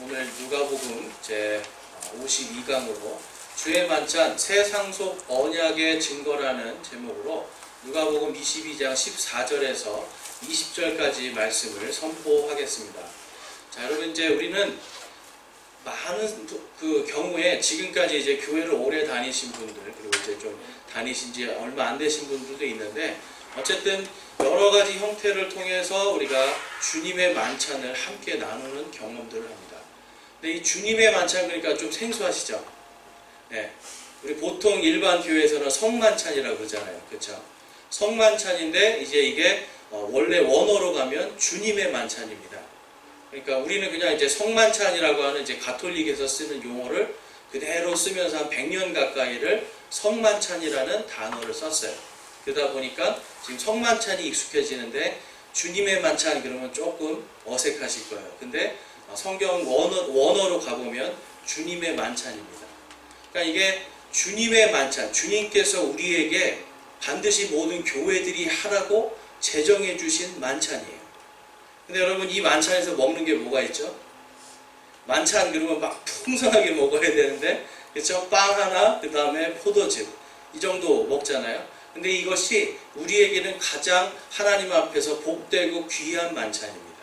오늘 누가복음 제 52강으로 주의 만찬 새 상속 언약의 증거라는 제목으로 누가복음 22장 14절에서 20절까지 말씀을 선포하겠습니다. 자, 여러분, 이제 우리는 많은 그 경우에 지금까지 이제 교회를 오래 다니신 분들, 그리고 이제 좀 다니신 지 얼마 안 되신 분들도 있는데, 어쨌든 여러 가지 형태를 통해서 우리가 주님의 만찬을 함께 나누는 경험들을 합니다. 근데 이 주님의 만찬, 그러니까 좀 생소하시죠? 네. 우리 보통 일반 교회에서는 성만찬이라고 그러잖아요. 그렇죠? 성만찬인데 이제 이게 원래 원어로 가면 주님의 만찬입니다. 그러니까 우리는 그냥 이제 성만찬이라고 하는 이제 가톨릭에서 쓰는 용어를 그대로 쓰면서 한 100년 가까이를 성만찬이라는 단어를 썼어요. 그러다 보니까 지금 성만찬이 익숙해지는데 주님의 만찬 그러면 조금 어색하실 거예요. 근데 성경 원어로 가보면 주님의 만찬입니다. 그러니까 이게 주님의 만찬, 주님께서 우리에게 반드시 모든 교회들이 하라고 제정해 주신 만찬이에요. 근데 여러분, 이 만찬에서 먹는 게 뭐가 있죠? 만찬 그러면 막 풍성하게 먹어야 되는데, 그렇죠? 빵 하나, 그 다음에 포도즙, 이 정도 먹잖아요. 근데 이것이 우리에게는 가장 하나님 앞에서 복되고 귀한 만찬입니다.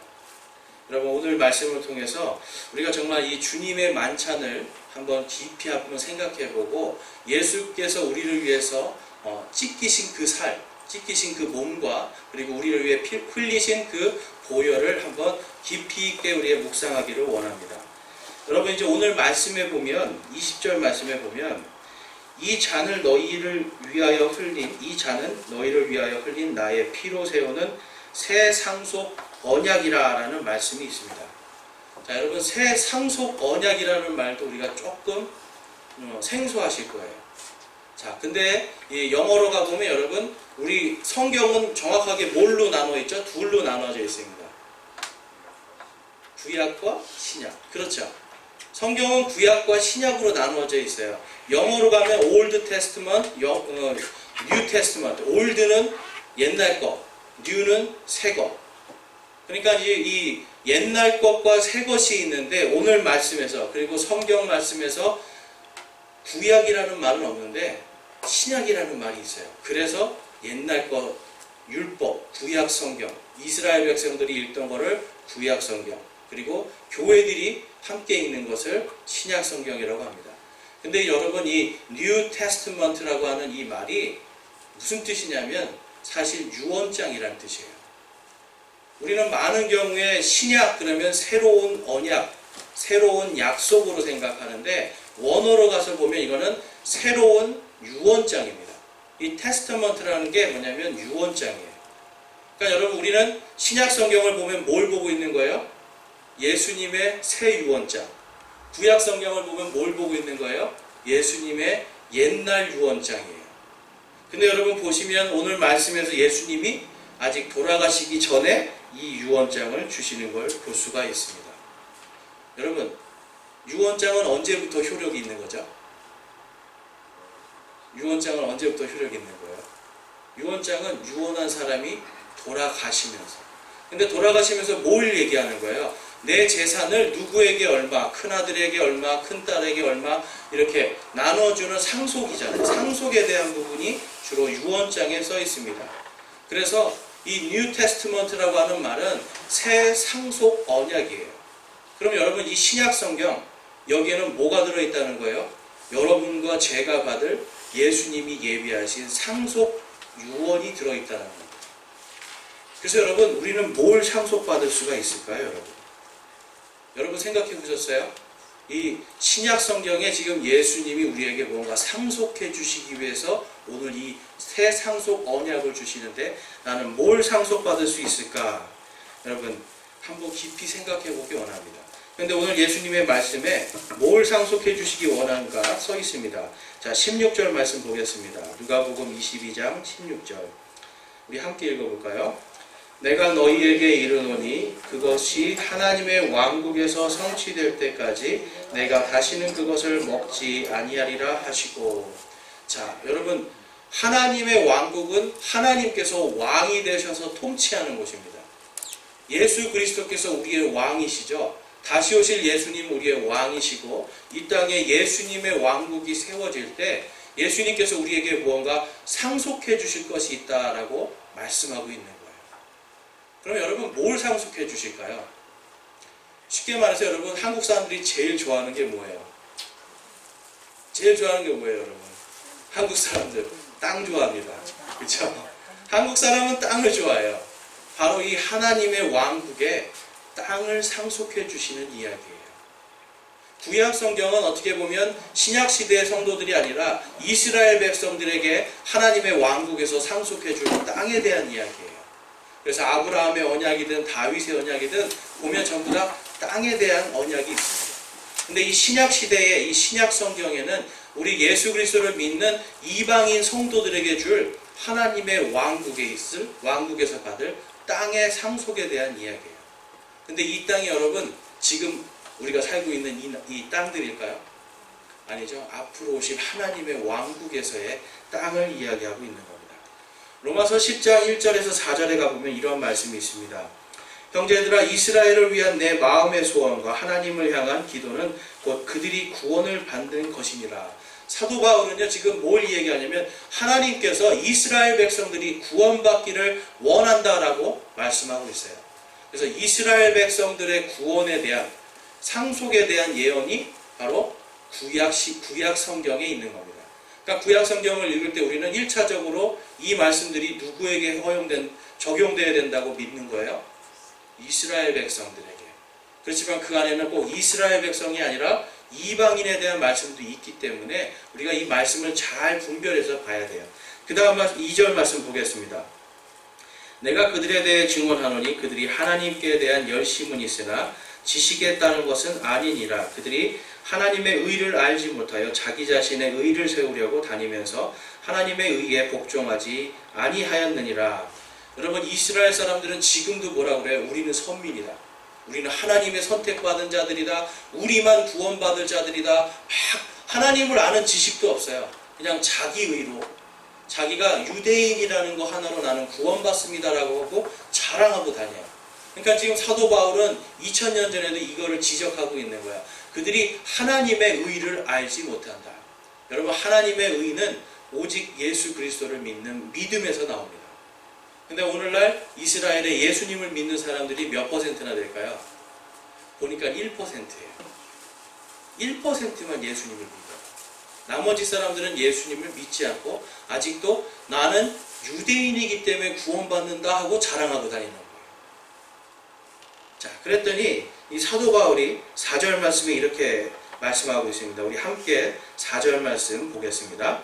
여러분, 오늘 말씀을 통해서 우리가 정말 이 주님의 만찬을 한번 깊이 한번 생각해보고, 예수께서 우리를 위해서 찢기신 그 살, 찢기신 그 몸과 그리고 우리를 위해 흘리신 그 보혈을 한번 깊이 있게 우리의 묵상하기를 원합니다. 여러분, 이제 오늘 말씀에 보면 20절 말씀에 보면 이 잔을 너희를 위하여 흘린 나의 피로 세우는 새 상속 언약이라 라는 말씀이 있습니다. 자, 여러분, 새 상속 언약이라는 말도 우리가 조금 생소하실 거예요. 자, 근데 이 영어로 가보면 여러분, 우리 성경은 정확하게 뭘로 나눠 있죠? 둘로 나눠져 있습니다. 구약과 신약. 그렇죠? 성경은 구약과 신약으로 나누어져 있어요. 영어로 가면 Old Testament, New Testament. Old는 옛날 것, New는 새 것. 그러니까 이 옛날 것과 새 것이 있는데, 오늘 말씀에서 그리고 성경 말씀에서 구약이라는 말은 없는데 신약이라는 말이 있어요. 그래서 옛날 것, 율법, 구약 성경, 이스라엘 백성들이 읽던 거를 구약 성경, 그리고 교회들이 함께 읽는 것을 신약 성경이라고 합니다. 근데 여러분, 이 New Testament라고 하는 이 말이 무슨 뜻이냐면 사실 유언장이라는 뜻이에요. 우리는 많은 경우에 신약 그러면 새로운 언약, 새로운 약속으로 생각하는데, 원어로 가서 보면 이거는 새로운 유언장입니다. 이 테스터먼트라는 게 뭐냐면 유언장이에요. 그러니까 여러분, 우리는 신약 성경을 보면 뭘 보고 있는 거예요? 예수님의 새 유언장. 구약 성경을 보면 뭘 보고 있는 거예요? 예수님의 옛날 유언장이에요. 근데 여러분 보시면 오늘 말씀에서 예수님이 아직 돌아가시기 전에 이 유언장을 주시는 걸 볼 수가 있습니다. 여러분, 유언장은 언제부터 효력이 있는 거죠? 유언장은 언제부터 효력이 있는 거예요? 유언장은 유언한 사람이 돌아가시면서. 근데 돌아가시면서 뭘 얘기하는 거예요? 내 재산을 누구에게 얼마, 큰아들에게 얼마, 큰딸에게 얼마, 이렇게 나눠주는 상속이잖아요. 상속에 대한 부분이 주로 유언장에 써 있습니다. 그래서 이 뉴 테스트먼트라고 하는 말은 새 상속 언약이에요. 그럼 여러분, 이 신약 성경, 여기에는 뭐가 들어있다는 거예요? 여러분과 제가 받을 예수님이 예비하신 상속 유언이 들어있다는 겁니다. 그래서 여러분, 우리는 뭘 상속받을 수가 있을까요, 여러분? 여러분 생각해 보셨어요? 이 신약 성경에 지금 예수님이 우리에게 뭔가 상속해 주시기 위해서 오늘 이 새 상속 언약을 주시는데, 나는 뭘 상속받을 수 있을까? 여러분, 한번 깊이 생각해 보기 원합니다. 그런데 오늘 예수님의 말씀에 뭘 상속해 주시기 원하는가 써 있습니다. 자, 16절 말씀 보겠습니다. 누가복음 22장 16절. 우리 함께 읽어볼까요? 내가 너희에게 이르노니 그것이 하나님의 왕국에서 성취될 때까지 내가 다시는 그것을 먹지 아니하리라 하시고. 자, 여러분, 하나님의 왕국은 하나님께서 왕이 되셔서 통치하는 곳입니다. 예수 그리스도께서 우리의 왕이시죠. 다시 오실 예수님 우리의 왕이시고 이 땅에 예수님의 왕국이 세워질 때 예수님께서 우리에게 무언가 상속해 주실 것이 있다라고 말씀하고 있는 거예요. 그럼 여러분 뭘 상속해 주실까요? 쉽게 말해서 여러분 한국 사람들이 제일 좋아하는 게 뭐예요? 제일 좋아하는 게 뭐예요, 여러분? 한국 사람들 땅 좋아합니다. 그렇죠? 한국 사람은 땅을 좋아해요. 바로 이 하나님의 왕국에 땅을 상속해 주시는 이야기예요. 구약 성경은 어떻게 보면 신약 시대의 성도들이 아니라 이스라엘 백성들에게 하나님의 왕국에서 상속해 줄 땅에 대한 이야기예요. 그래서 아브라함의 언약이든 다윗의 언약이든 보면 전부 다 땅에 대한 언약이 있습니다. 근데 이 신약 시대의 이 신약 성경에는 우리 예수 그리스도를 믿는 이방인 성도들에게 줄 하나님의 왕국에 있을 왕국에서 받을 땅의 상속에 대한 이야기예요. 근데 이 땅이 여러분 지금 우리가 살고 있는 이 땅들일까요? 아니죠. 앞으로 오실 하나님의 왕국에서의 땅을 이야기하고 있는 겁니다. 로마서 10장 1절에서 4절에 가보면 이런 말씀이 있습니다. 형제들아, 이스라엘을 위한 내 마음의 소원과 하나님을 향한 기도는 곧 그들이 구원을 받는 것이니라. 사도 바울은요 지금 뭘 얘기하냐면 하나님께서 이스라엘 백성들이 구원받기를 원한다라고 말씀하고 있어요. 그래서 이스라엘 백성들의 구원에 대한 상속에 대한 예언이 바로 구약 성경에 있는 겁니다. 그러니까 구약 성경을 읽을 때 우리는 1차적으로 이 말씀들이 누구에게 적용되어야 된다고 믿는 거예요? 이스라엘 백성들에게. 그렇지만 그 안에는 꼭 이스라엘 백성이 아니라 이방인에 대한 말씀도 있기 때문에 우리가 이 말씀을 잘 분별해서 봐야 돼요. 그 다음 2절 말씀 보겠습니다. 내가 그들에 대해 증언하노니 그들이 하나님께 대한 열심은 있으나 지식에 따른 것은 아니니라. 그들이 하나님의 의를 알지 못하여 자기 자신의 의를 세우려고 다니면서 하나님의 의에 복종하지 아니하였느니라. 여러분 이스라엘 사람들은 지금도 뭐라고 그래요? 우리는 선민이다. 우리는 하나님의 선택받은 자들이다. 우리만 구원받을 자들이다. 막 하나님을 아는 지식도 없어요. 그냥 자기 의로 자기가 유대인이라는 거 하나로 나는 구원받습니다라고 하고 자랑하고 다녀요. 그러니까 지금 사도 바울은 2000년 전에도 이거를 지적하고 있는 거야. 그들이 하나님의 의를 알지 못한다. 여러분 하나님의 의는 오직 예수 그리스도를 믿는 믿음에서 나옵니다. 근데 오늘날 이스라엘의 예수님을 믿는 사람들이 몇 퍼센트나 될까요? 보니까 1%예요. 1%만 예수님을 믿어요. 나머지 사람들은 예수님을 믿지 않고 아직도 나는 유대인이기 때문에 구원받는다 하고 자랑하고 다니는 거예요. 자, 그랬더니 이 사도 바울이 4절 말씀에 이렇게 말씀하고 있습니다. 우리 함께 4절 말씀 보겠습니다.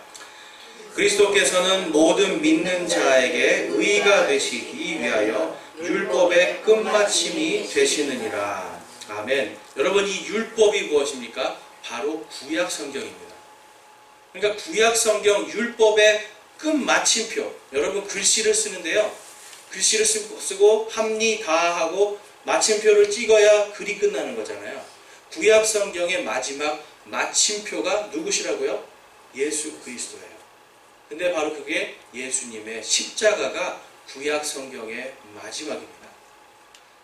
그리스도께서는 모든 믿는 자에게 의가 되시기 위하여 율법의 끝마침이 되시느니라. 아멘. 여러분 이 율법이 무엇입니까? 바로 구약 성경입니다. 그러니까 구약 성경 율법의 끝마침표. 여러분 글씨를 쓰는데요. 글씨를 쓰고 합리 다하고 마침표를 찍어야 글이 끝나는 거잖아요. 구약 성경의 마지막 마침표가 누구시라고요? 예수 그리스도예요. 근데 바로 그게 예수님의 십자가가 구약 성경의 마지막입니다.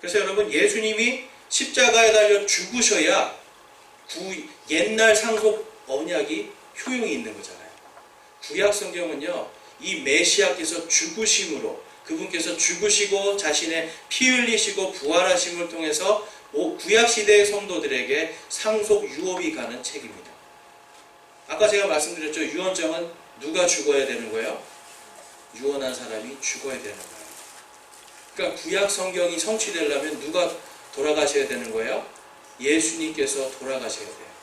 그래서 여러분 예수님이 십자가에 달려 죽으셔야 옛날 상속 언약이 효용이 있는 거잖아요. 구약 성경은요 이 메시아께서 죽으심으로 그분께서 죽으시고 자신의 피 흘리시고 부활하심을 통해서 구약 시대의 성도들에게 상속 유업이 가는 책입니다. 아까 제가 말씀드렸죠. 유언장은 누가 죽어야 되는 거예요? 유언한 사람이 죽어야 되는 거예요. 그러니까 구약 성경이 성취되려면 누가 돌아가셔야 되는 거예요? 예수님께서 돌아가셔야 돼요.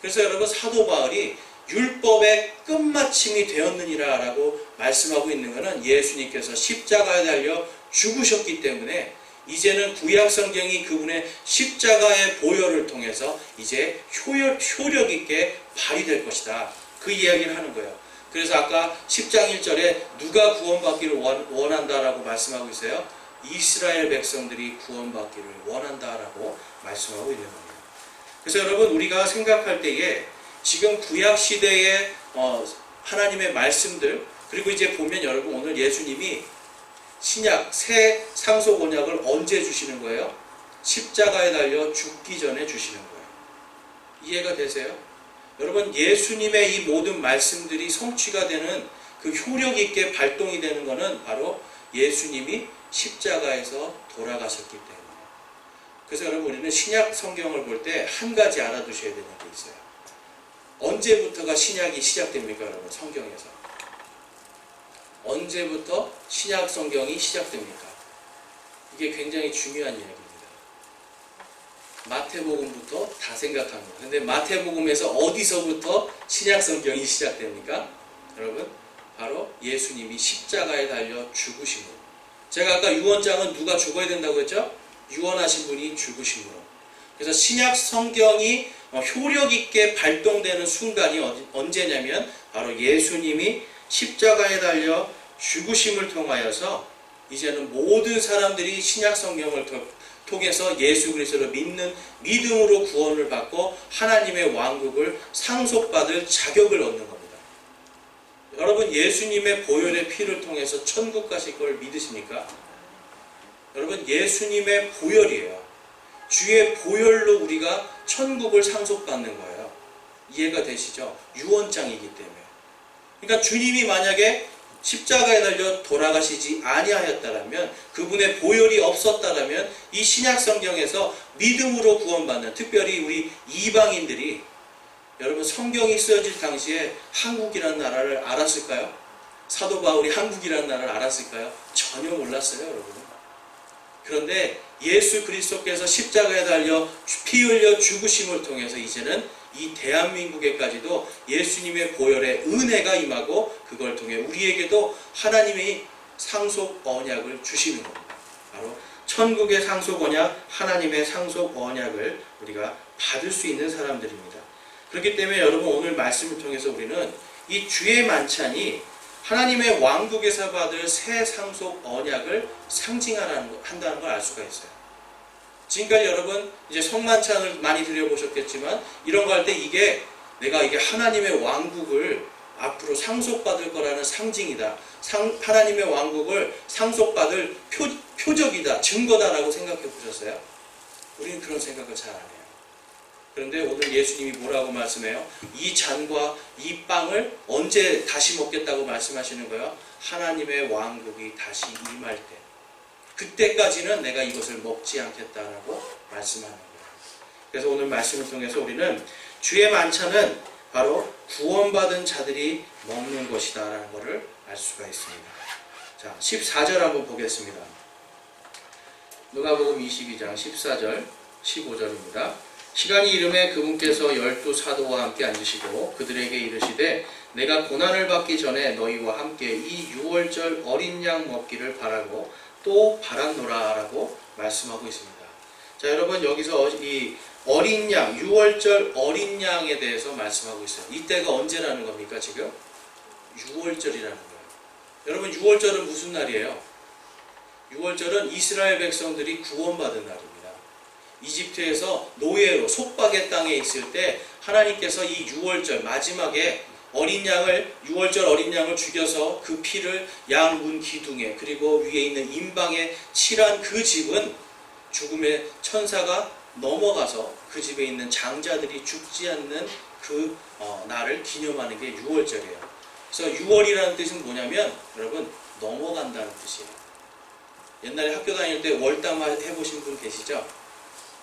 그래서 여러분 사도 바울이 율법의 끝마침이 되었느니라 라고 말씀하고 있는 것은 예수님께서 십자가에 달려 죽으셨기 때문에 이제는 구약 성경이 그분의 십자가의 보혈을 통해서 이제 효력 있게 발휘될 것이다. 그 이야기를 하는 거예요. 그래서 아까 10장 1절에 누가 구원받기를 원한다라고 말씀하고 있어요? 이스라엘 백성들이 구원받기를 원한다라고 말씀하고 있는 겁니다. 그래서 여러분 우리가 생각할 때에 지금 구약 시대의 하나님의 말씀들 그리고 이제 보면 여러분 오늘 예수님이 신약 새 상속 언약을 언제 주시는 거예요? 십자가에 달려 죽기 전에 주시는 거예요. 이해가 되세요? 여러분, 예수님의 이 모든 말씀들이 성취가 되는 그 효력 있게 발동이 되는 것은 바로 예수님이 십자가에서 돌아가셨기 때문에. 그래서 여러분, 우리는 신약 성경을 볼 때 한 가지 알아두셔야 되는 게 있어요. 언제부터가 신약이 시작됩니까, 여러분? 성경에서 언제부터 신약 성경이 시작됩니까? 이게 굉장히 중요한 이야기입니다. 마태복음부터 다 생각합니다. 근데 마태복음에서 어디서부터 신약 성경이 시작됩니까? 여러분, 바로 예수님이 십자가에 달려 죽으심으로. 제가 아까 유언장은 누가 죽어야 된다고 했죠? 유언하신 분이 죽으심으로. 그래서 신약 성경이 효력 있게 발동되는 순간이 언제냐면 바로 예수님이 십자가에 달려 죽으심을 통하여서 이제는 모든 사람들이 신약 성경을 통해서 예수 그리스도를 믿는 믿음으로 구원을 받고 하나님의 왕국을 상속받을 자격을 얻는 겁니다. 여러분, 예수님의 보혈의 피를 통해서 천국 가실 걸 믿으십니까? 여러분, 예수님의 보혈이에요. 주의 보혈로 우리가 천국을 상속받는 거예요. 이해가 되시죠? 유언장이기 때문에. 그러니까 주님이 만약에 십자가에 달려 돌아가시지 아니하였다라면, 그분의 보혈이 없었다라면 이 신약 성경에서 믿음으로 구원받는, 특별히 우리 이방인들이, 여러분, 성경이 쓰여질 당시에 한국이라는 나라를 알았을까요? 사도 바울이 한국이라는 나라를 알았을까요? 전혀 몰랐어요, 여러분. 그런데 예수 그리스도께서 십자가에 달려 피 흘려 죽으심을 통해서 이제는 이 대한민국에까지도 예수님의 보혈의 은혜가 임하고, 그걸 통해 우리에게도 하나님의 상속 언약을 주시는 겁니다. 바로 천국의 상속 언약, 하나님의 상속 언약을 우리가 받을 수 있는 사람들입니다. 그렇기 때문에 여러분, 오늘 말씀을 통해서 우리는 이 주의 만찬이 하나님의 왕국에서 받을 새 상속 언약을 상징한다는 걸 알 수가 있어요. 지금까지 여러분 이제 성만찬을 많이 드려보셨겠지만, 이런 거 할 때 내가 이게 하나님의 왕국을 앞으로 상속받을 거라는 상징이다, 하나님의 왕국을 상속받을 표적이다, 증거다라고 생각해 보셨어요? 우리는 그런 생각을 잘 안 해요. 그런데 오늘 예수님이 뭐라고 말씀해요? 이 잔과 이 빵을 언제 다시 먹겠다고 말씀하시는 거예요? 하나님의 왕국이 다시 임할 때, 그때까지는 내가 이것을 먹지 않겠다라고 말씀하는 거예요. 그래서 오늘 말씀을 통해서 우리는 주의 만찬은 바로 구원받은 자들이 먹는 것이다 라는 것을 알 수가 있습니다. 자, 14절 한번 보겠습니다. 누가복음 22장 14절 15절입니다. 시간이 이르매 그분께서 12사도와 함께 앉으시고 그들에게 이르시되 내가 고난을 받기 전에 너희와 함께 이 유월절 어린 양 먹기를 바라고 또 바랐노라 라고 말씀하고 있습니다. 자, 여러분, 여기서 이 어린 양, 유월절 어린 양에 대해서 말씀하고 있어요. 이때가 언제라는 겁니까? 지금 유월절이라는 거예요. 여러분, 유월절은 무슨 날이에요? 유월절은 이스라엘 백성들이 구원받은 날입니다. 이집트에서 노예로 속박의 땅에 있을 때 하나님께서 이 유월절 마지막에 유월절 어린 양을 죽여서 그 피를 양 문 기둥에 그리고 위에 있는 임방에 칠한 그 집은 죽음의 천사가 넘어가서 그 집에 있는 장자들이 죽지 않는 그 날을 기념하는 게 유월절이에요. 그래서 유월이라는 뜻은 뭐냐면, 여러분, 넘어간다는 뜻이에요. 옛날에 학교 다닐 때 월담 해보신 분 계시죠?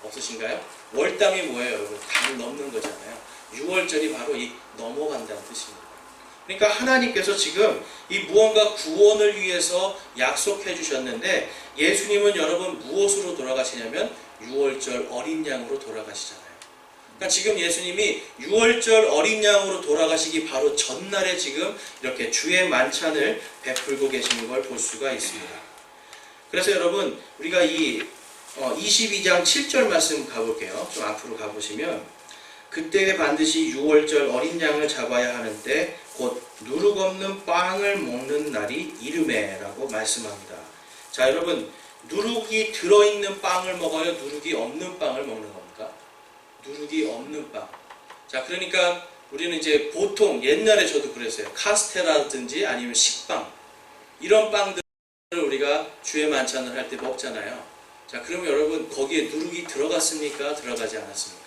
없으신가요? 월담이 뭐예요, 여러분? 담을 넘는 거잖아요. 유월절이 바로 이 넘어간다는 뜻입니다. 그러니까 하나님께서 지금 이 무언가 구원을 위해서 약속해 주셨는데, 예수님은 여러분 무엇으로 돌아가시냐면 유월절 어린 양으로 돌아가시잖아요. 그러니까 지금 예수님이 유월절 어린 양으로 돌아가시기 바로 전날에 지금 이렇게 주의 만찬을 베풀고 계시는 걸 볼 수가 있습니다. 그래서 여러분, 우리가 이 22장 7절 말씀 가볼게요. 좀 앞으로 가보시면, 그때 반드시 유월절 어린 양을 잡아야 하는데 곧 누룩 없는 빵을 먹는 날이 이르매라고 말씀합니다. 자, 여러분, 누룩이 들어있는 빵을 먹어요? 누룩이 없는 빵을 먹는 겁니까? 누룩이 없는 빵. 자, 그러니까 우리는 이제 보통 옛날에 저도 그랬어요. 카스테라든지 아니면 식빵, 이런 빵들을 우리가 주의 만찬을 할 때 먹잖아요. 자, 그러면 여러분 거기에 누룩이 들어갔습니까? 들어가지 않았습니까?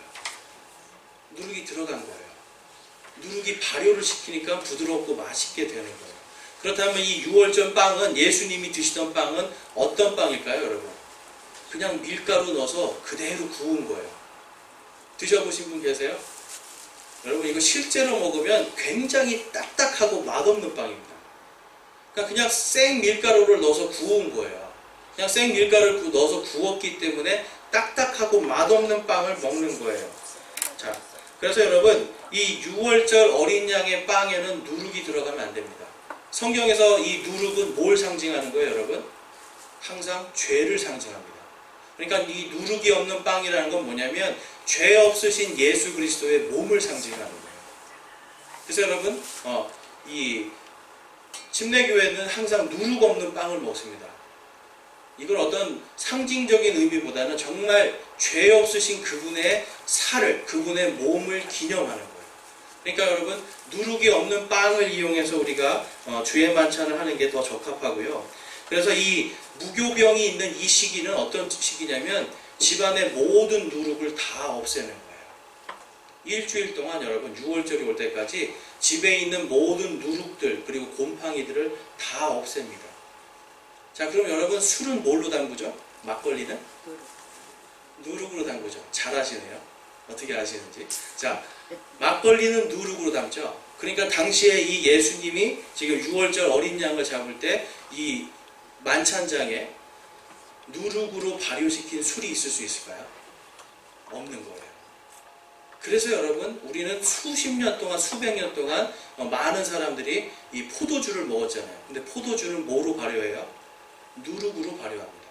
누룩이 들어간 거예요. 누룩이 발효를 시키니까 부드럽고 맛있게 되는 거예요. 그렇다면 이 6월절 빵은, 예수님이 드시던 빵은 어떤 빵일까요, 여러분? 그냥 밀가루 넣어서 그대로 구운 거예요. 드셔보신 분 계세요? 여러분 이거 실제로 먹으면 굉장히 딱딱하고 맛없는 빵입니다. 그러니까 그냥 생 밀가루를 넣어서 구운 거예요. 그냥 생 밀가루를 넣어서 구웠기 때문에 딱딱하고 맛없는 빵을 먹는 거예요. 자, 그래서 여러분 이 6월절 어린 양의 빵에는 누룩이 들어가면 안 됩니다. 성경에서 이 누룩은 뭘 상징하는 거예요, 여러분? 항상 죄를 상징합니다. 그러니까 이 누룩이 없는 빵이라는 건 뭐냐면 죄 없으신 예수 그리스도의 몸을 상징하는 거예요. 그래서 여러분 이 침례교회는 항상 누룩 없는 빵을 먹습니다. 이걸 어떤 상징적인 의미보다는 정말 죄 없으신 그분의 살을, 그분의 몸을 기념하는 거예요. 그러니까 여러분 누룩이 없는 빵을 이용해서 우리가 주의 만찬을 하는 게 더 적합하고요. 그래서 이 무교병이 있는 이 시기는 어떤 시기냐면 집안의 모든 누룩을 다 없애는 거예요. 일주일 동안 여러분 6월절이 올 때까지 집에 있는 모든 누룩들 그리고 곰팡이들을 다 없앱니다. 자, 그럼 여러분 술은 뭘로 담그죠? 막걸리는? 누룩으로 담그죠. 잘 아시네요. 어떻게 아시는지. 자, 막걸리는 누룩으로 담죠. 그러니까 당시에 이 예수님이 지금 6월절 어린 양을 잡을 때 이 만찬장에 누룩으로 발효시킨 술이 있을 수 있을까요? 없는 거예요. 그래서 여러분 우리는 수십 년 동안, 수백 년 동안 많은 사람들이 이 포도주를 먹었잖아요. 근데 포도주는 뭐로 발효해요? 누룩으로 발효합니다.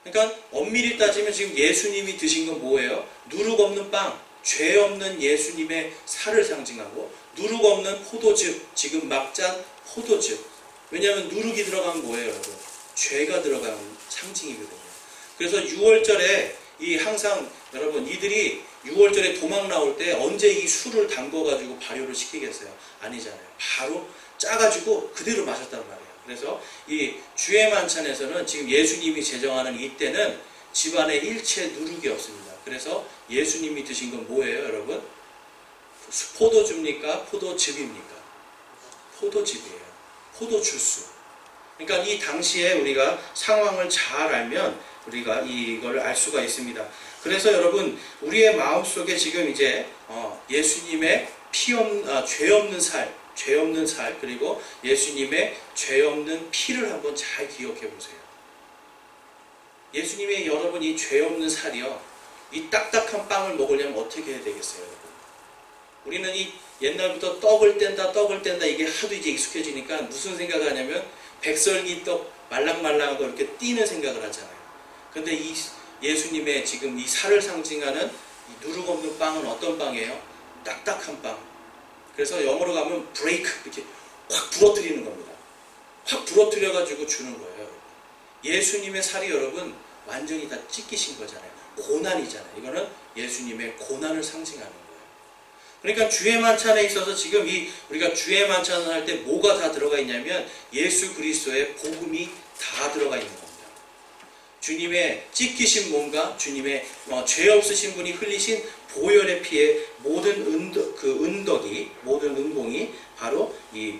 그러니까 엄밀히 따지면 지금 예수님이 드신 건 뭐예요? 누룩 없는 빵, 죄 없는 예수님의 살을 상징하고 누룩 없는 포도즙, 지금 막 짠 포도즙. 왜냐하면 누룩이 들어가면 뭐예요, 여러분? 죄가 들어가는 상징이거든요. 그래서 6월절에 이 항상 여러분 이들이 6월절에 도망 나올 때 언제 이 술을 담궈가지고 발효를 시키겠어요? 아니잖아요. 바로 짜가지고 그대로 마셨단 말이에요. 그래서 이 주의 만찬에서는 지금 예수님이 제정하는 이때는 집안에 일체 누룩이 없습니다. 그래서 예수님이 드신 건 뭐예요, 여러분? 포도주입니까? 포도즙입니까? 포도즙이에요. 포도주스. 그러니까 이 당시에 우리가 상황을 잘 알면 우리가 이걸 알 수가 있습니다. 그래서 여러분 우리의 마음속에 지금 이제 예수님의 죄 없는 살 그리고 예수님의 죄 없는 피를 한번 잘 기억해 보세요. 예수님의 여러분 이 죄 없는 살이요, 이 딱딱한 빵을 먹으려면 어떻게 해야 되겠어요, 여러분? 우리는 이 옛날부터 떡을 뗀다 이게 하도 이제 익숙해지니까 무슨 생각을 하냐면 백설기 떡 말랑말랑한 거 이렇게 띄는 생각을 하잖아요. 근데 이 예수님의 지금 이 살을 상징하는 이 누룩 없는 빵은 어떤 빵이에요? 딱딱한 빵. 그래서 영어로 가면 break, 이렇게 확 부러뜨리는 겁니다. 확 부러뜨려가지고 주는 거예요. 예수님의 살이 여러분 완전히 다 찢기신 거잖아요. 고난이잖아요. 이거는 예수님의 고난을 상징하는 거예요. 그러니까 주의 만찬에 있어서 지금 우리가 주의 만찬을 할 때 뭐가 다 들어가 있냐면 예수 그리스도의 복음이 다 들어가 있는 겁니다. 주님의 찢기신 몸과 주님의 죄 없으신 분이 흘리신 보혈의 피의 모든 모든 은봉이 바로 이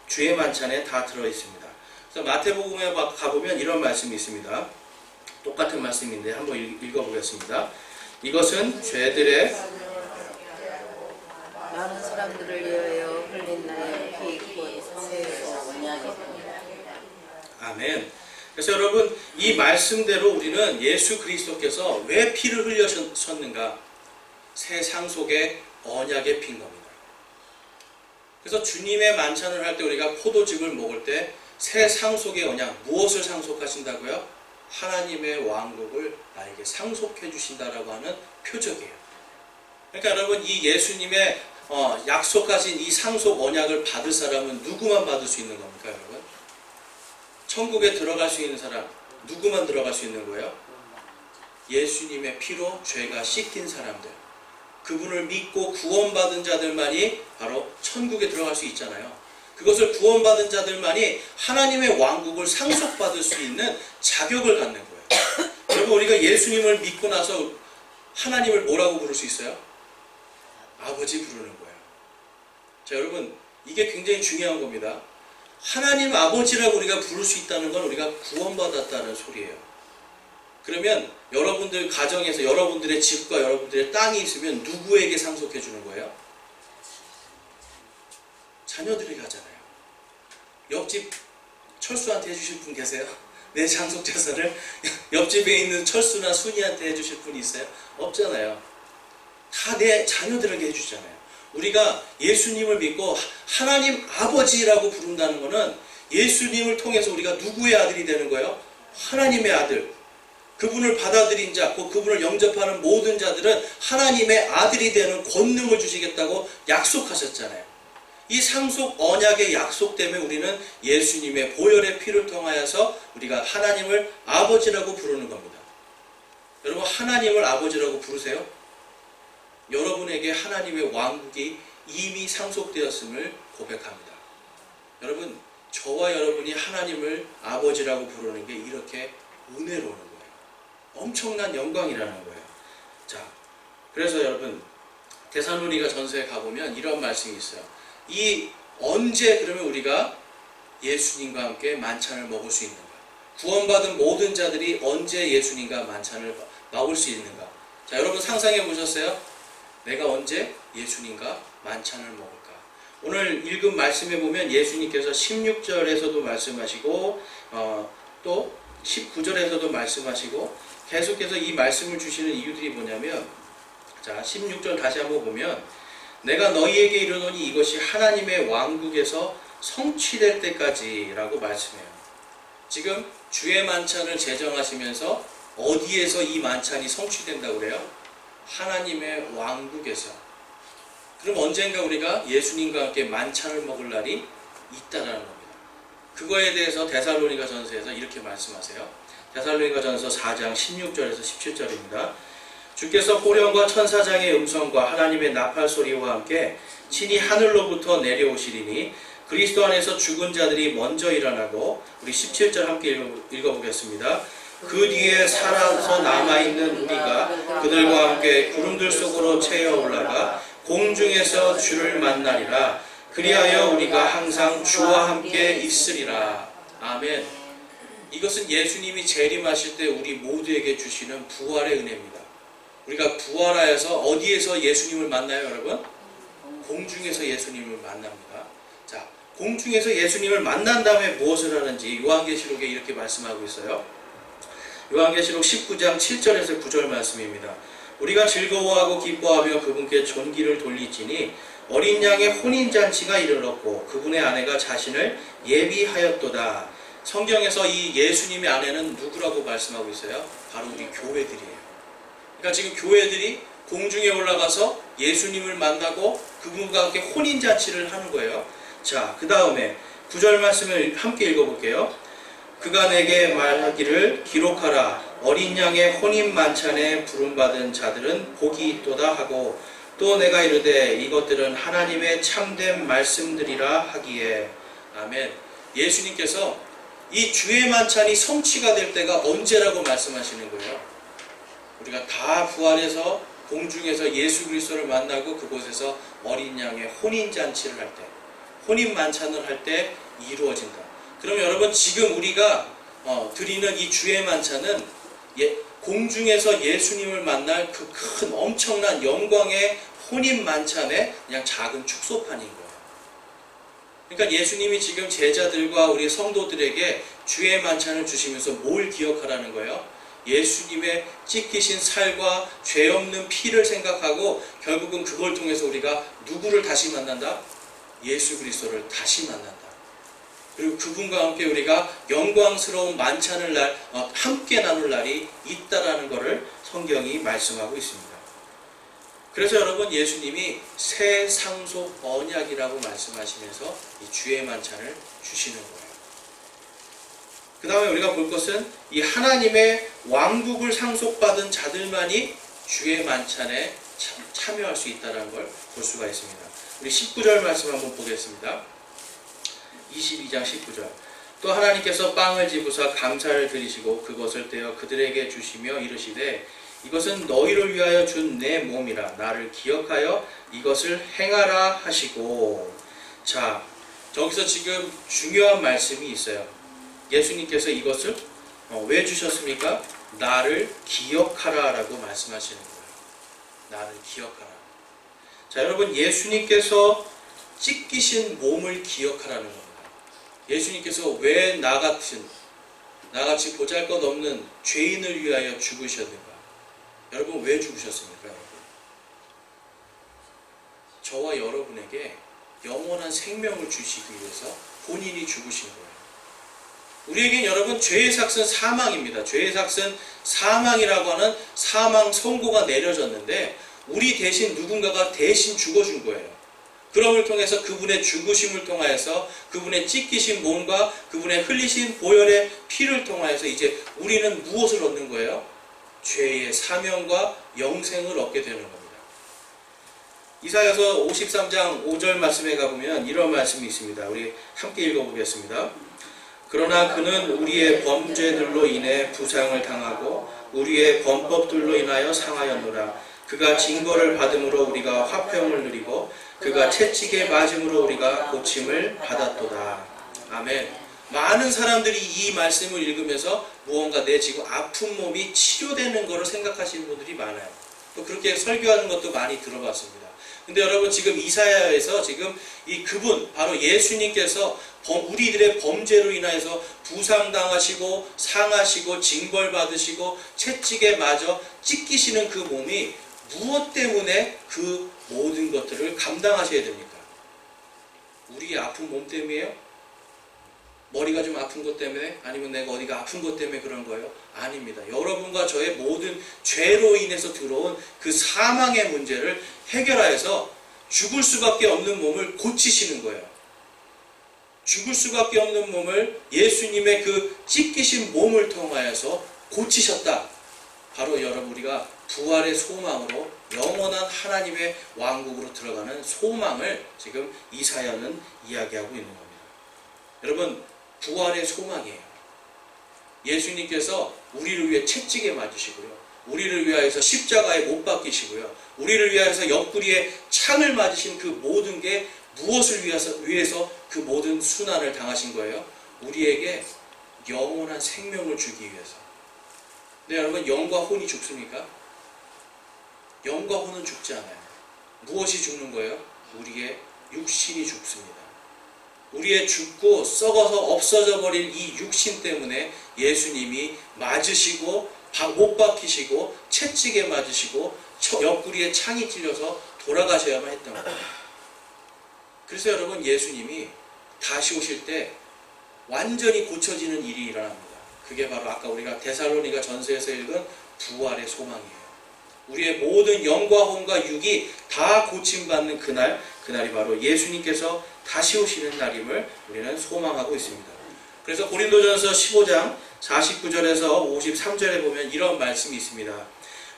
주의 만찬에 다 들어 있습니다. 그래서 마태복음에 가보면 이런 말씀이 있습니다. 똑같은 말씀인데 한번 읽어보겠습니다. 이것은 죄들의 많은 사람들을 위하여 흘린 나의 피 곧 성회에서 언약의 아멘. 그래서 여러분 이 말씀대로 우리는 예수 그리스도께서 왜 피를 흘리셨는가? 새 상속의 언약의 피인 겁니다. 그래서 주님의 만찬을 할 때 우리가 포도즙을 먹을 때 새 상속의 언약, 무엇을 상속하신다고요? 하나님의 왕국을 나에게 상속해 주신다라고 하는 표적이에요. 그러니까 여러분 이 예수님의 약속하신 이 상속 언약을 받을 사람은 누구만 받을 수 있는 겁니까, 여러분? 천국에 들어갈 수 있는 사람 누구만 들어갈 수 있는 거예요? 예수님의 피로 죄가 씻긴 사람들, 그분을 믿고 구원받은 자들만이 바로 천국에 들어갈 수 있잖아요. 그것을 구원받은 자들만이 하나님의 왕국을 상속받을 수 있는 자격을 갖는 거예요. 여러분 우리가 예수님을 믿고 나서 하나님을 뭐라고 부를 수 있어요? 아버지 부르는 거예요. 자, 여러분 이게 굉장히 중요한 겁니다. 하나님 아버지라고 우리가 부를 수 있다는 건 우리가 구원받았다는 소리예요. 그러면 여러분들 가정에서 여러분들의 집과 여러분들의 땅이 있으면 누구에게 상속해 주는 거예요? 자녀들에게 하잖아요. 옆집 철수한테 해주실 분 계세요? 내 상속 재산을 옆집에 있는 철수나 순이한테 해주실 분이 있어요? 없잖아요. 다 내 자녀들에게 해주잖아요. 우리가 예수님을 믿고 하나님 아버지라고 부른다는 것은 예수님을 통해서 우리가 누구의 아들이 되는 거예요? 하나님의 아들. 그분을 받아들인 자, 그분을 영접하는 모든 자들은 하나님의 아들이 되는 권능을 주시겠다고 약속하셨잖아요. 이 상속 언약의 약속 때문에 우리는 예수님의 보혈의 피를 통하여서 우리가 하나님을 아버지라고 부르는 겁니다. 여러분 하나님을 아버지라고 부르세요? 여러분에게 하나님의 왕국이 이미 상속되었음을 고백합니다. 여러분 저와 여러분이 하나님을 아버지라고 부르는 게 이렇게 은혜로운 거예요. 엄청난 영광이라는 거예요. 자, 그래서 여러분 데살로니가 전서에 가보면 이런 말씀이 있어요. 이 언제 그러면 우리가 예수님과 함께 만찬을 먹을 수 있는가? 구원받은 모든 자들이 언제 예수님과 만찬을 먹을 수 있는가? 자, 여러분 상상해 보셨어요? 내가 언제 예수님과 만찬을 먹을까? 오늘 읽은 말씀에 보면 예수님께서 16절에서도 말씀하시고 또 19절에서도 말씀하시고 계속해서 이 말씀을 주시는 이유들이 뭐냐면, 자 16절 다시 한번 보면 내가 너희에게 이르노니 이것이 하나님의 왕국에서 성취될 때까지 라고 말씀해요. 지금 주의 만찬을 제정하시면서 어디에서 이 만찬이 성취된다고 그래요? 하나님의 왕국에서. 그럼 언젠가 우리가 예수님과 함께 만찬을 먹을 날이 있다라는 겁니다. 그거에 대해서 데살로니가 전서에서 이렇게 말씀하세요. 데살로니가 전서 4장 16절에서 17절입니다. 주께서 호령과 천사장의 음성과 하나님의 나팔 소리와 함께 친히 하늘로부터 내려오시리니 그리스도 안에서 죽은 자들이 먼저 일어나고, 우리 17절 함께 읽어보겠습니다. 그 뒤에 살아서 남아있는 우리가 그들과 함께 구름들 속으로 채어 올라가 공중에서 주를 만나리라. 그리하여 우리가 항상 주와 함께 있으리라. 아멘. 이것은 예수님이 재림하실 때 우리 모두에게 주시는 부활의 은혜입니다. 우리가 부활하여서 어디에서 예수님을 만나요, 여러분? 공중에서 예수님을 만납니다. 자, 공중에서 예수님을 만난 다음에 무엇을 하는지 요한계시록에 이렇게 말씀하고 있어요. 요한계시록 19장 7절에서 9절 말씀입니다. 우리가 즐거워하고 기뻐하며 그분께 존귀를 돌리지니 어린 양의 혼인잔치가 이르렀고 그분의 아내가 자신을 예비하였도다. 성경에서 이 예수님의 아내는 누구라고 말씀하고 있어요? 바로 우리 교회들이에요. 그러니까 지금 교회들이 공중에 올라가서 예수님을 만나고 그분과 함께 혼인잔치를 하는 거예요. 자, 그 다음에 9절 말씀을 함께 읽어볼게요. 그가 내게 말하기를 기록하라. 어린 양의 혼인 만찬에 부름받은 자들은 복이 있도다 하고, 또 내가 이르되 이것들은 하나님의 참된 말씀들이라 하기에. 아멘. 예수님께서 이 주의 만찬이 성취가 될 때가 언제라고 말씀하시는 거예요? 우리가 다 부활해서 공중에서 예수 그리스도를 만나고 그곳에서 어린 양의 혼인잔치를 할 때, 혼인 만찬을 할 때 이루어진다. 그럼 여러분 지금 우리가 드리는 이 주의 만찬은 공중에서 예수님을 만날 그 큰 엄청난 영광의 혼인 만찬의 그냥 작은 축소판인 거예요. 그러니까 예수님이 지금 제자들과 우리 성도들에게 주의 만찬을 주시면서 뭘 기억하라는 거예요? 예수님의 찢기신 살과 죄 없는 피를 생각하고 결국은 그걸 통해서 우리가 누구를 다시 만난다? 예수 그리스도를 다시 만난다. 그리고 그분과 함께 우리가 영광스러운 만찬을 함께 나눌 날이 있다라는 것을 성경이 말씀하고 있습니다. 그래서 여러분 예수님이 새 상속 언약이라고 말씀하시면서 이 주의 만찬을 주시는 거예요. 그 다음에 우리가 볼 것은 이 하나님의 왕국을 상속받은 자들만이 주의 만찬에 참여할 수 있다는 걸 볼 수가 있습니다. 우리 19절 말씀 한번 보겠습니다. 22장 19절. 또 하나님께서 빵을 집으사 감사를 드리시고 그것을 떼어 그들에게 주시며 이르시되 이것은 너희를 위하여 준 내 몸이라 나를 기억하여 이것을 행하라 하시고. 자, 저기서 지금 중요한 말씀이 있어요. 예수님께서 이것을 왜 주셨습니까? 나를 기억하라 라고 말씀하시는 거예요. 나를 기억하라. 자, 여러분, 예수님께서 찢기신 몸을 기억하라는 겁니다. 예수님께서 왜 나같이 보잘것없는 죄인을 위하여 죽으셨는가? 여러분, 왜 죽으셨습니까? 여러분? 저와 여러분에게 영원한 생명을 주시기 위해서 본인이 죽으신 거예요. 우리에겐 여러분, 죄의 삭은 사망입니다. 죄의 삭은 사망이라고 하는 사망 선고가 내려졌는데 우리 대신 누군가가 대신 죽어준 거예요. 그럼을 통해서 그분의 죽으심을 통하여서 그분의 찢기신 몸과 그분의 흘리신 보혈의 피를 통하여서 이제 우리는 무엇을 얻는 거예요? 죄의 사명과 영생을 얻게 되는 겁니다. 이사야서 53장 5절 말씀에 가보면 이런 말씀이 있습니다. 우리 함께 읽어보겠습니다. 그러나 그는 우리의 범죄들로 인해 부상을 당하고 우리의 범법들로 인하여 상하였노라. 그가 징벌을 받음으로 우리가 화평을 누리고 그가 채찍에 맞음으로 우리가 고침을 받았도다. 아멘. 많은 사람들이 이 말씀을 읽으면서 무언가 내 지금 아픈 몸이 치료되는 것을 생각하시는 분들이 많아요. 또 그렇게 설교하는 것도 많이 들어봤습니다. 근데 여러분, 지금 이사야에서 지금 이 그분 바로 예수님께서 우리들의 범죄로 인하여서 부상당하시고 상하시고 징벌받으시고 채찍에 맞아 찢기시는 그 몸이 무엇 때문에 그 모든 것들을 감당하셔야 됩니까? 우리의 아픈 몸 때문이에요? 머리가 좀 아픈 것 때문에? 아니면 내가 어디가 아픈 것 때문에 그런 거예요? 아닙니다. 여러분과 저의 모든 죄로 인해서 들어온 그 사망의 문제를 해결하여서 죽을 수밖에 없는 몸을 고치시는 거예요. 죽을 수밖에 없는 몸을 예수님의 그 찢기신 몸을 통하여서 고치셨다. 바로 여러분, 우리가 부활의 소망으로 영원한 하나님의 왕국으로 들어가는 소망을 지금 이사야는 이야기하고 있는 겁니다. 여러분, 부활의 소망이에요. 예수님께서 우리를 위해 채찍에 맞으시고요, 우리를 위하여서 십자가에 못 박히시고요, 우리를 위하여서 옆구리에 창을 맞으신 그 모든 게 무엇을 위해서 그 모든 순환을 당하신 거예요? 우리에게 영원한 생명을 주기 위해서. 네, 여러분, 영과 혼이 죽습니까? 영과 혼은 죽지 않아요. 무엇이 죽는 거예요? 우리의 육신이 죽습니다. 우리의 죽고 썩어서 없어져 버릴 이 육신 때문에 예수님이 맞으시고 못 박히시고 채찍에 맞으시고 옆구리에 창이 찔려서 돌아가셔야만 했던 거예요. 그래서 여러분, 예수님이 다시 오실 때 완전히 고쳐지는 일이 일어납니다. 그게 바로 아까 우리가 데살로니가 전서에서 읽은 부활의 소망이에요. 우리의 모든 영과 혼과 육이 다 고침받는 그날이 바로 예수님께서 다시 오시는 날임을 우리는 소망하고 있습니다. 그래서 고린도전서 15장 49절에서 53절에 보면 이런 말씀이 있습니다.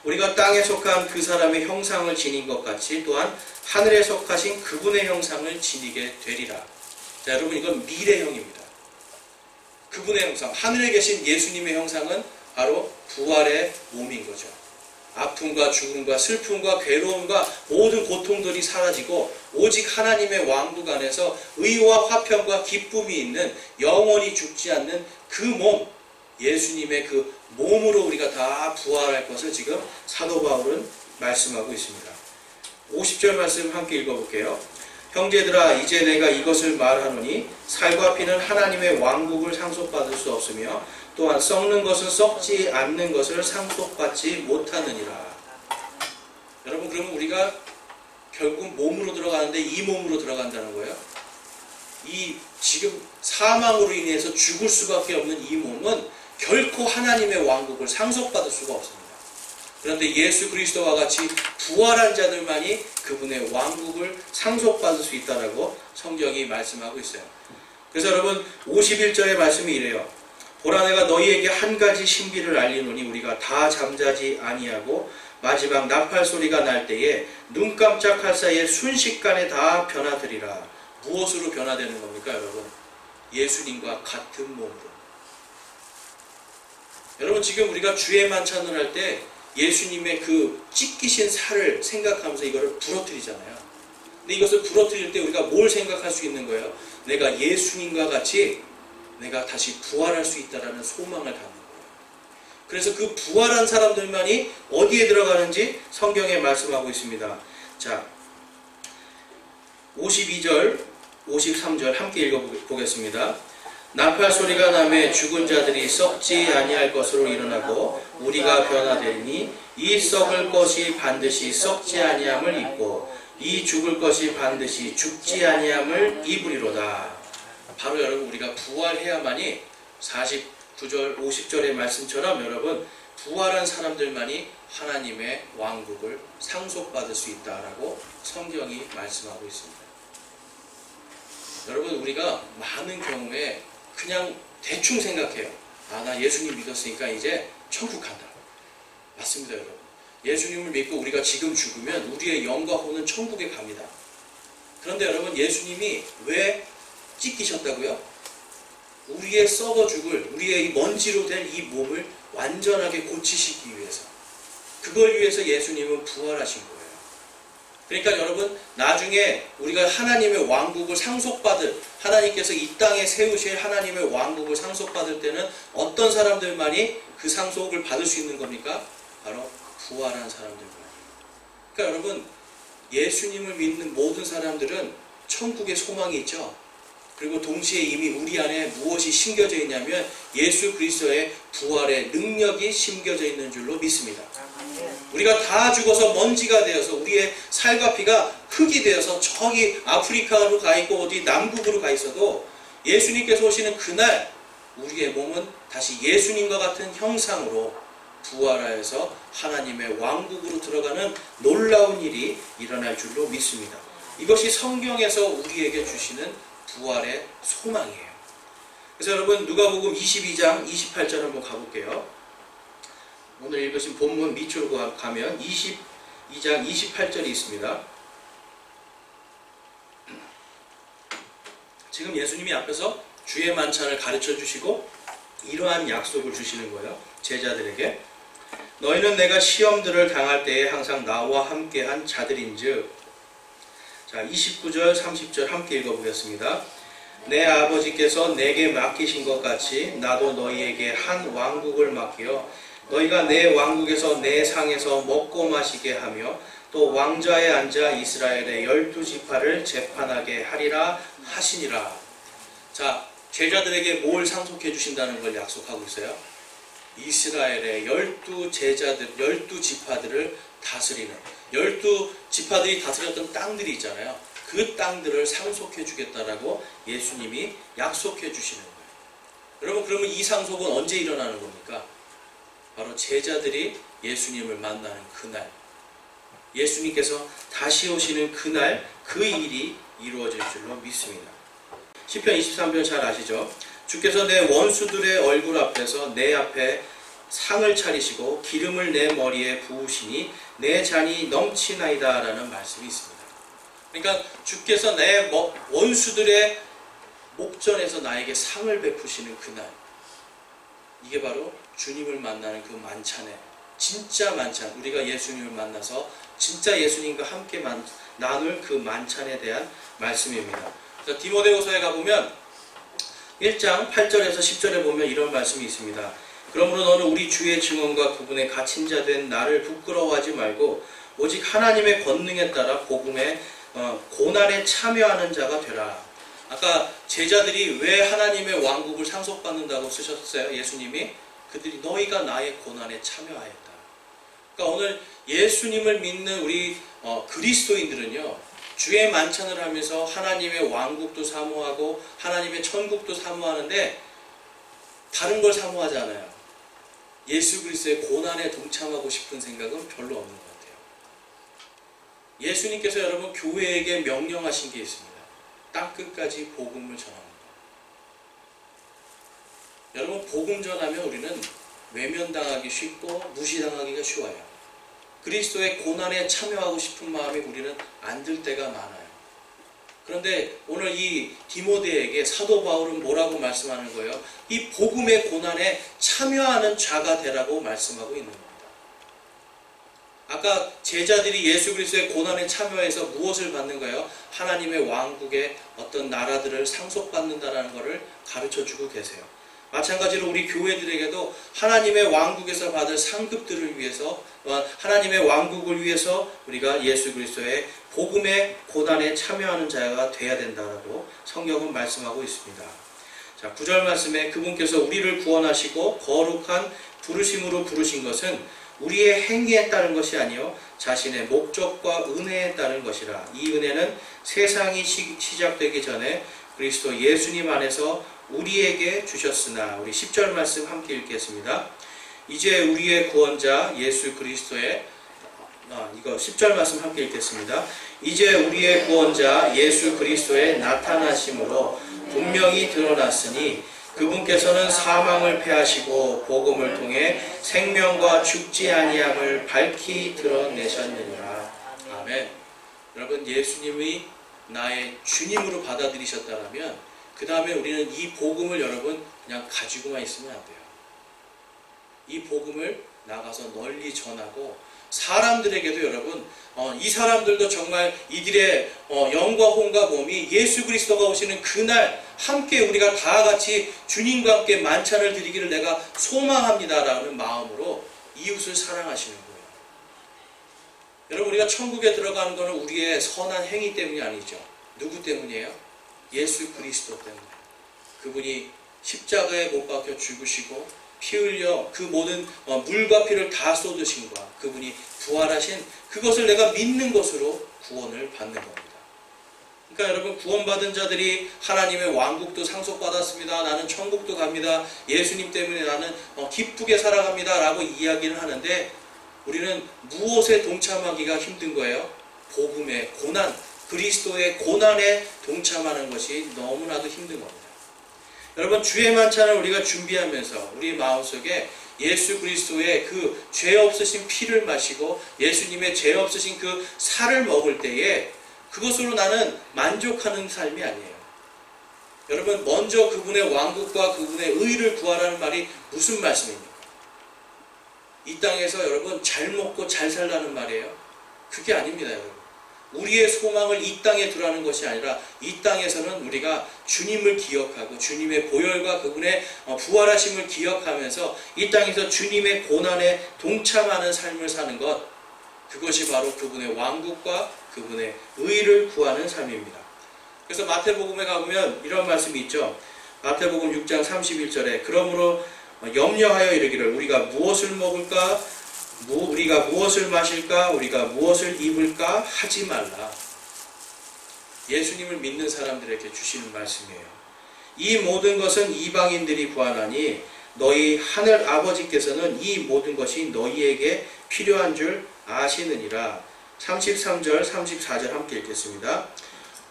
우리가 땅에 속한 그 사람의 형상을 지닌 것 같이 또한 하늘에 속하신 그분의 형상을 지니게 되리라. 자, 여러분, 이건 미래형입니다. 그분의 형상, 하늘에 계신 예수님의 형상은 바로 부활의 몸인 거죠. 아픔과 죽음과 슬픔과 괴로움과 모든 고통들이 사라지고 오직 하나님의 왕국 안에서 의와 화평과 기쁨이 있는 영원히 죽지 않는 그 몸, 예수님의 그 몸으로 우리가 다 부활할 것을 지금 사도 바울은 말씀하고 있습니다. 50절 말씀 함께 읽어볼게요. 형제들아, 이제 내가 이것을 말하노니 살과 피는 하나님의 왕국을 상속받을 수 없으며 또한 썩는 것은 썩지 않는 것을 상속받지 못하느니라. 여러분, 그러면 우리가 결국 몸으로 들어가는데 이 몸으로 들어간다는 거예요. 이 지금 사망으로 인해서 죽을 수밖에 없는 이 몸은 결코 하나님의 왕국을 상속받을 수가 없습니다. 그런데 예수 그리스도와 같이 부활한 자들만이 그분의 왕국을 상속받을 수 있다라고 성경이 말씀하고 있어요. 그래서 여러분, 51절의 말씀이 이래요. 보라, 내가 너희에게 한 가지 신비를 알리노니 우리가 다 잠자지 아니하고 마지막 나팔 소리가 날 때에 눈 깜짝할 사이에 순식간에 다 변화되리라. 무엇으로 변화되는 겁니까, 여러분? 예수님과 같은 몸으로. 여러분, 지금 우리가 주의 만찬을 할 때 예수님의 그 찢기신 살을 생각하면서 이거를 부러뜨리잖아요. 근데 이것을 부러뜨릴 때 우리가 뭘 생각할 수 있는 거예요? 내가 예수님과 같이 내가 다시 부활할 수 있다라는 소망을 갖는 거예요. 그래서 그 부활한 사람들만이 어디에 들어가는지 성경에 말씀하고 있습니다. 자, 52절, 53절 함께 읽어보겠습니다. 나팔 소리가 나매 죽은 자들이 썩지 아니할 것으로 일어나고 우리가 변화되니 이 썩을 것이 반드시 썩지 아니함을 입고 이 죽을 것이 반드시 죽지 아니함을 입으리로다. 바로 여러분, 우리가 부활해야만이 49절 50절의 말씀처럼 여러분, 부활한 사람들만이 하나님의 왕국을 상속받을 수 있다라고 성경이 말씀하고 있습니다. 여러분, 우리가 많은 경우에 그냥 대충 생각해요. 나 예수님 믿었으니까 이제 천국 간다. 맞습니다, 여러분. 예수님을 믿고 우리가 지금 죽으면 우리의 영과 혼은 천국에 갑니다. 그런데 여러분, 예수님이 왜 찢기셨다고요? 우리의 썩어 죽을, 우리의 먼지로 된 이 몸을 완전하게 고치시기 위해서, 그걸 위해서 예수님은 부활하신 거예요. 그러니까 여러분, 나중에 우리가 하나님의 왕국을 상속받을, 하나님께서 이 땅에 세우실 하나님의 왕국을 상속받을 때는 어떤 사람들만이 그 상속을 받을 수 있는 겁니까? 바로 부활한 사람들만. 그러니까 여러분, 예수님을 믿는 모든 사람들은 천국의 소망이 있죠. 그리고 동시에 이미 우리 안에 무엇이 심겨져 있냐면 예수 그리스도의 부활의 능력이 심겨져 있는 줄로 믿습니다. 우리가 다 죽어서 먼지가 되어서 우리의 살과 피가 흙이 되어서 저기 아프리카로 가 있고 어디 남극으로 가 있어도 예수님께서 오시는 그날 우리의 몸은 다시 예수님과 같은 형상으로 부활하여서 하나님의 왕국으로 들어가는 놀라운 일이 일어날 줄로 믿습니다. 이것이 성경에서 우리에게 주시는 부활의 소망이에요. 그래서 여러분, 누가복음 22장 28절 한번 가볼게요. 오늘 읽으신 본문 밑으로 가면 22장 28절이 있습니다. 지금 예수님이 앞에서 주의 만찬을 가르쳐 주시고 이러한 약속을 주시는 거예요. 제자들에게. 너희는 내가 시험들을 당할 때에 항상 나와 함께한 자들인즉. 자, 29절 30절 함께 읽어보겠습니다. 내 아버지께서 내게 맡기신 것 같이 나도 너희에게 한 왕국을 맡겨 너희가 내 왕국에서 내 상에서 먹고 마시게 하며 또 왕좌에 앉아 이스라엘의 12지파를 재판하게 하리라 하시니라. 자, 제자들에게 뭘 상속해 주신다는 걸 약속하고 있어요? 이스라엘의 12제자들, 12지파들을 다스리는, 12지파들이 다스렸던 땅들이 있잖아요. 그 땅들을 상속해 주겠다라고 예수님이 약속해 주시는 거예요. 여러분, 그러면 이 상속은 언제 일어나는 겁니까? 바로 제자들이 예수님을 만나는 그날, 예수님께서 다시 오시는 그날, 그 일이 이루어질 줄로 믿습니다. 시편 23편 잘 아시죠? 주께서 내 원수들의 얼굴 앞에서 내 앞에 상을 차리시고 기름을 내 머리에 부으시니 내 잔이 넘치나이다 라는 말씀이 있습니다. 그러니까 주께서 내 원수들의 목전에서 나에게 상을 베푸시는 그날, 이게 바로 주님을 만나는 그 만찬에, 진짜 만찬, 우리가 예수님을 만나서 진짜 예수님과 함께 나눌 그 만찬에 대한 말씀입니다. 그래서 디모데후서에 가보면 1장 8절에서 10절에 보면 이런 말씀이 있습니다. 그러므로 너는 우리 주의 증언과 그분의 갇힌 자 된 나를 부끄러워하지 말고 오직 하나님의 권능에 따라 복음의 고난에 참여하는 자가 되라. 아까 제자들이 왜 하나님의 왕국을 상속받는다고 쓰셨어요? 예수님이 그들이 너희가 나의 고난에 참여하였다. 그러니까 오늘 예수님을 믿는 우리 그리스도인들은요, 주의 만찬을 하면서 하나님의 왕국도 사모하고 하나님의 천국도 사모하는데 다른 걸 사모하지 않아요. 예수 그리스도의 고난에 동참하고 싶은 생각은 별로 없는 것 같아요. 예수님께서 여러분 교회에게 명령하신 게 있습니다. 땅끝까지 복음을 전하는 것. 여러분, 복음 전하면 우리는 외면당하기 쉽고 무시당하기가 쉬워요. 그리스도의 고난에 참여하고 싶은 마음이 우리는 안 들 때가 많아요. 그런데 오늘 이 디모데에게 사도 바울은 뭐라고 말씀하는 거예요? 이 복음의 고난에 참여하는 자가 되라고 말씀하고 있는 겁니다. 아까 제자들이 예수 그리스도의 고난에 참여해서 무엇을 받는가요? 하나님의 왕국의 어떤 나라들을 상속받는다는 것을 가르쳐주고 계세요. 마찬가지로 우리 교회들에게도 하나님의 왕국에서 받을 상급들을 위해서, 하나님의 왕국을 위해서 우리가 예수 그리스도의 복음의 고난에 참여하는 자가 되어야 된다고 성경은 말씀하고 있습니다. 자, 9절 말씀에 그분께서 우리를 구원하시고 거룩한 부르심으로 부르신 것은 우리의 행위에 따른 것이 아니요 자신의 목적과 은혜에 따른 것이라. 이 은혜는 세상이 시작되기 전에 그리스도 예수님 안에서 우리에게 주셨으나. 우리 10절 말씀 함께 읽겠습니다. 이제 우리의 구원자 예수 그리스도의 이거 10절 말씀 함께 읽겠습니다. 이제 우리의 구원자 예수 그리스도의 나타나심으로 분명히 드러났으니 그분께서는 사망을 패하시고 복음을 통해 생명과 죽지 아니함을 밝히 드러내셨느니라. 아멘. 여러분, 예수님이 나의 주님으로 받아들이셨다면 그 다음에 우리는 이 복음을 여러분 그냥 가지고만 있으면 안 돼요. 이 복음을 나가서 널리 전하고 사람들에게도 여러분 이 사람들도 정말 이들의 영과 혼과 몸이 예수 그리스도가 오시는 그날 함께 우리가 다 같이 주님과 함께 만찬을 드리기를 내가 소망합니다라는 마음으로 이웃을 사랑하시는 거예요. 여러분, 우리가 천국에 들어가는 것은 우리의 선한 행위 때문이 아니죠. 누구 때문이에요? 예수 그리스도 때문에. 그분이 십자가에 못 박혀 죽으시고 피 흘려 그 모든 물과 피를 다 쏟으심과 그분이 부활하신 그것을 내가 믿는 것으로 구원을 받는 겁니다. 그러니까 여러분, 구원받은 자들이 하나님의 왕국도 상속받았습니다. 나는 천국도 갑니다. 예수님 때문에 나는 기쁘게 살아갑니다. 라고 이야기를 하는데 우리는 무엇에 동참하기가 힘든 거예요? 복음의 고난, 그리스도의 고난에 동참하는 것이 너무나도 힘든 겁니다. 여러분, 주의 만찬을 우리가 준비하면서 우리 마음속에 예수 그리스도의 그 죄 없으신 피를 마시고 예수님의 죄 없으신 그 살을 먹을 때에 그것으로 나는 만족하는 삶이 아니에요. 여러분, 먼저 그분의 왕국과 그분의 의를 구하라는 말이 무슨 말씀입니까? 이 땅에서 여러분 잘 먹고 잘 살라는 말이에요? 그게 아닙니다, 여러분. 우리의 소망을 이 땅에 두라는 것이 아니라 이 땅에서는 우리가 주님을 기억하고 주님의 보혈과 그분의 부활하심을 기억하면서 이 땅에서 주님의 고난에 동참하는 삶을 사는 것, 그것이 바로 그분의 왕국과 그분의 의를 구하는 삶입니다. 그래서 마태복음에 가보면 이런 말씀이 있죠. 마태복음 6장 31절에 그러므로 염려하여 이르기를 우리가 무엇을 먹을까, 우리가 무엇을 마실까, 우리가 무엇을 입을까 하지 말라. 예수님을 믿는 사람들에게 주시는 말씀이에요. 이 모든 것은 이방인들이 구하나니 너희 하늘 아버지께서는 이 모든 것이 너희에게 필요한 줄 아시느니라. 33절 34절 함께 읽겠습니다.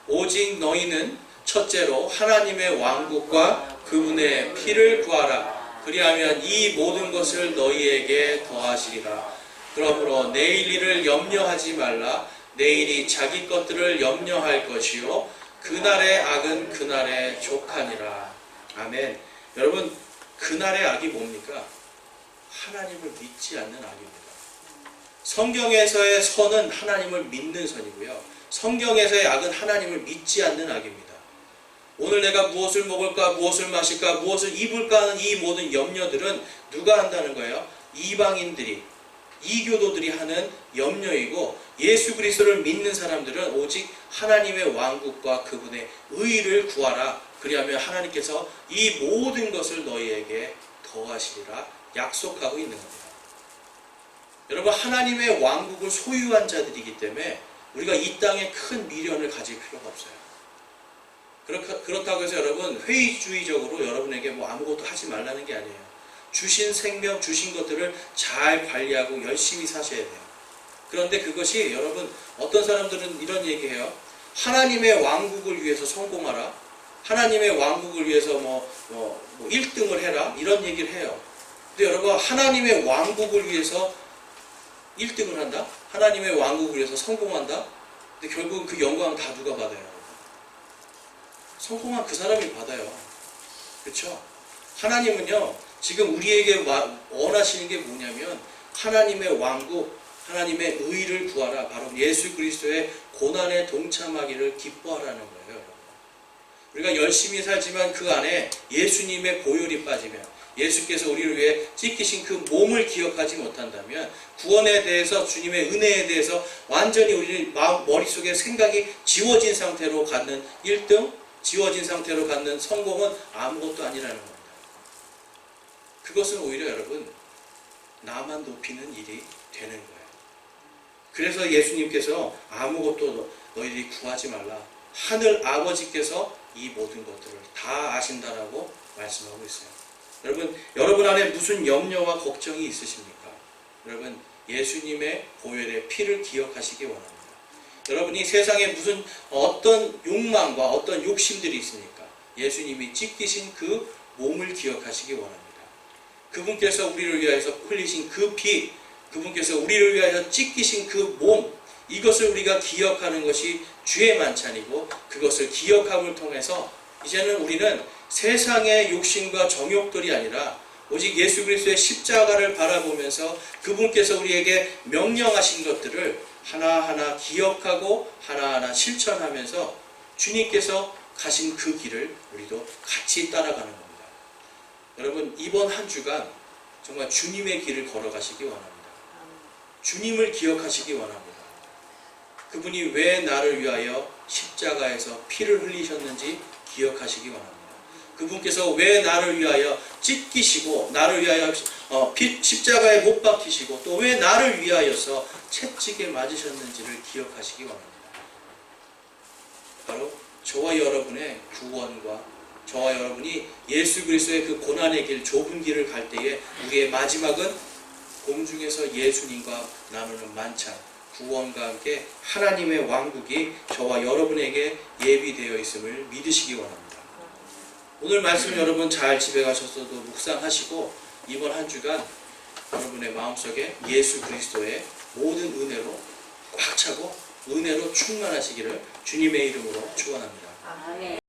오직 너희는 첫째로 하나님의 왕국과 그분의 피를 구하라. 그리하면 이 모든 것을 너희에게 더하시리라. 그러므로 내일 일을 염려하지 말라. 내일이 자기 것들을 염려할 것이요 그날의 악은 그날에 족하니라. 아멘. 여러분, 그날의 악이 뭡니까? 하나님을 믿지 않는 악입니다. 성경에서의 선은 하나님을 믿는 선이고요, 성경에서의 악은 하나님을 믿지 않는 악입니다. 오늘 내가 무엇을 먹을까, 무엇을 마실까, 무엇을 입을까 하는 이 모든 염려들은 누가 한다는 거예요? 이방인들이, 이교도들이 하는 염려이고, 예수 그리스도를 믿는 사람들은 오직 하나님의 왕국과 그분의 의를 구하라. 그리하면 하나님께서 이 모든 것을 너희에게 더하시리라 약속하고 있는 겁니다. 여러분, 하나님의 왕국을 소유한 자들이기 때문에 우리가 이 땅에 큰 미련을 가질 필요가 없어요. 그렇다고 해서 여러분 회의주의적으로 여러분에게 뭐 아무것도 하지 말라는 게 아니에요. 주신 생명, 주신 것들을 잘 관리하고 열심히 사셔야 돼요. 그런데 그것이 여러분, 어떤 사람들은 이런 얘기해요. 하나님의 왕국을 위해서 성공하라, 하나님의 왕국을 위해서 뭐 1등을 해라, 이런 얘기를 해요. 근데 여러분, 하나님의 왕국을 위해서 1등을 한다? 하나님의 왕국을 위해서 성공한다? 근데 결국은 그 영광은 다 누가 받아요? 성공한 그 사람이 받아요. 그렇죠? 하나님은요, 지금 우리에게 원하시는 게 뭐냐면 하나님의 왕국, 하나님의 의를 구하라. 바로 예수 그리스도의 고난에 동참하기를 기뻐하라는 거예요, 여러분. 우리가 열심히 살지만 그 안에 예수님의 보혈이 빠지면, 예수께서 우리를 위해 찢기신 그 몸을 기억하지 못한다면, 구원에 대해서, 주님의 은혜에 대해서 완전히 우리 머릿속에 생각이 지워진 상태로 갖는 1등, 지워진 상태로 갖는 성공은 아무것도 아니라는 겁니다. 그것은 오히려 여러분, 나만 높이는 일이 되는 거예요. 그래서 예수님께서 아무것도 너희들이 구하지 말라. 하늘 아버지께서 이 모든 것들을 다 아신다라고 말씀하고 있어요. 여러분 안에 무슨 염려와 걱정이 있으십니까? 여러분, 예수님의 보혈의 피를 기억하시기 원합니다. 여러분이 세상에 무슨 어떤 욕망과 어떤 욕심들이 있습니까? 예수님이 찢기신 그 몸을 기억하시기 원합니다. 그분께서 우리를 위하여서 흘리신 그 피, 그분께서 우리를 위하여 찢기신 그 몸, 이것을 우리가 기억하는 것이 주의 만찬이고, 그것을 기억함을 통해서 이제는 우리는 세상의 욕심과 정욕들이 아니라 오직 예수 그리스도의 십자가를 바라보면서 그분께서 우리에게 명령하신 것들을 하나하나 기억하고 하나하나 실천하면서 주님께서 가신 그 길을 우리도 같이 따라가는 겁니다. 여러분, 이번 한 주간 정말 주님의 길을 걸어가시기 원합니다. 주님을 기억하시기 원합니다. 그분이 왜 나를 위하여 십자가에서 피를 흘리셨는지 기억하시기 원합니다. 그분께서 왜 나를 위하여 찢기시고 나를 위하여 십자가에 못 박히시고 또 왜 나를 위하여서 채찍에 맞으셨는지를 기억하시기 원합니다. 바로 저와 여러분의 구원과 저와 여러분이 예수 그리스도의 그 고난의 길, 좁은 길을 갈 때에 우리의 마지막은 공중에서 예수님과 나누는 만찬, 구원과 함께 하나님의 왕국이 저와 여러분에게 예비되어 있음을 믿으시기 원합니다. 오늘 말씀 여러분 잘 집에 가셔서도 묵상하시고 이번 한 주간 여러분의 마음속에 예수 그리스도의 모든 은혜로 꽉 차고 은혜로 충만하시기를 주님의 이름으로 축원합니다. 아멘.